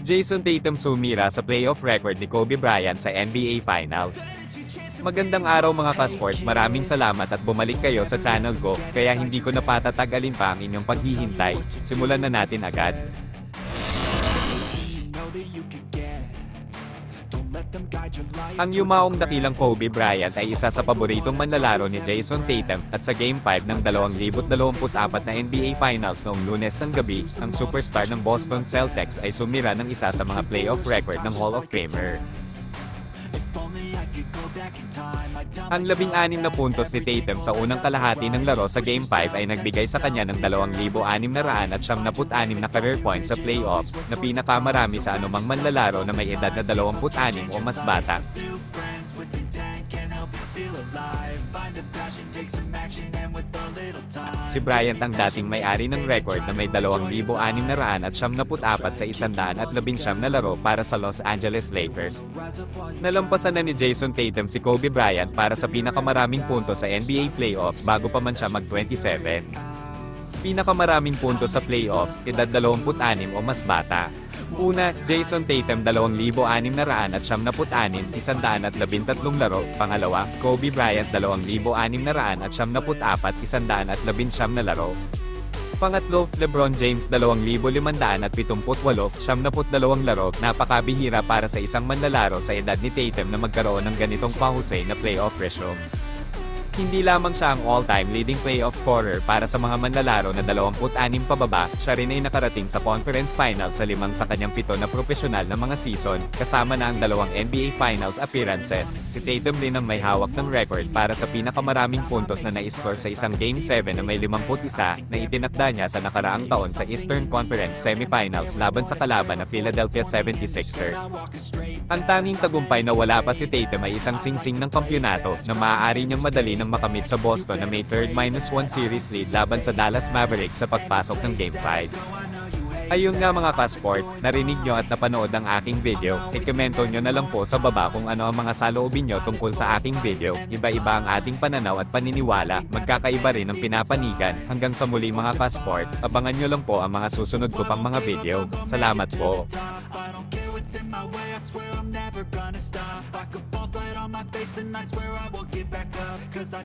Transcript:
Jason Tatum sumira sa playoff record ni Kobe Bryant sa NBA Finals. Magandang araw mga ka-sports, maraming salamat at bumalik kayo sa channel ko, kaya hindi ko napatatag-alin pa ang inyong paghihintay. Simulan na natin agad. Ang yumaong dakilang Kobe Bryant ay isa sa paboritong manlalaro ni Jason Tatum, at sa Game 5 ng 2024 na NBA Finals noong Lunes ng gabi, ang superstar ng Boston Celtics ay sumira ng isa sa mga playoff record ng Hall of Famer. Ang 16 na puntos ni Tatum sa unang kalahati ng laro sa Game 5 ay nagbigay sa kanya ng 2,676 na career points sa playoffs, na pinakamarami sa anumang manlalaro na may edad na 26 o mas bata. Si Bryant ang dating may-ari ng record na may 2,674 sa 119 na laro para sa Los Angeles Lakers. Nalampasan na ni Jason Tatum si Kobe Bryant para sa pinakamaraming puntos sa NBA playoffs bago pa man siya mag-27. Pinakamaraming puntos sa playoffs, edad 26 o mas bata. Una, Jason Tatum 2,676, 113 laro. Pangalawa, Kobe Bryant 2,674, 119 na laro. Pangatlo, LeBron James 2,578, 72 laro. Napakabihira para sa isang manlalaro sa edad ni Tatum na magkaroon ng ganitong pahusay na playoff resume. Hindi lamang siya ang all-time leading playoff scorer para sa mga manlalaro na 26 pababa, siya rin ay nakarating sa conference finals sa 5 sa kanyang 7 na profesional na mga season, kasama na ang 2 NBA Finals appearances. Si Tatum rin ang may hawak ng record para sa pinakamaraming puntos na na-score sa isang Game 7 na may 51, na itinakda niya sa nakaraang taon sa Eastern Conference Semifinals laban sa kalaban na Philadelphia 76ers. Ang tanging tagumpay na wala pa si Tatum ay isang singsing ng kampyonato na maaari niyang madali ng makamit sa Boston na may 3rd-1 series lead laban sa Dallas Mavericks sa pagpasok ng Game 5. Ayun nga mga ka-sports, narinig nyo at napanood ang aking video, ikomento nyo na lang po sa baba kung ano ang mga saloobin nyo tungkol sa aking video. Iba-iba ang ating pananaw at paniniwala, magkakaiba rin ang pinapanigan. Hanggang sa muli mga ka-sports, abangan nyo lang po ang mga susunod ko pang mga video. Salamat po. What's in my way, I swear I'm never gonna stop. I could fall flat on my face and I swear I won't get back up, 'cause I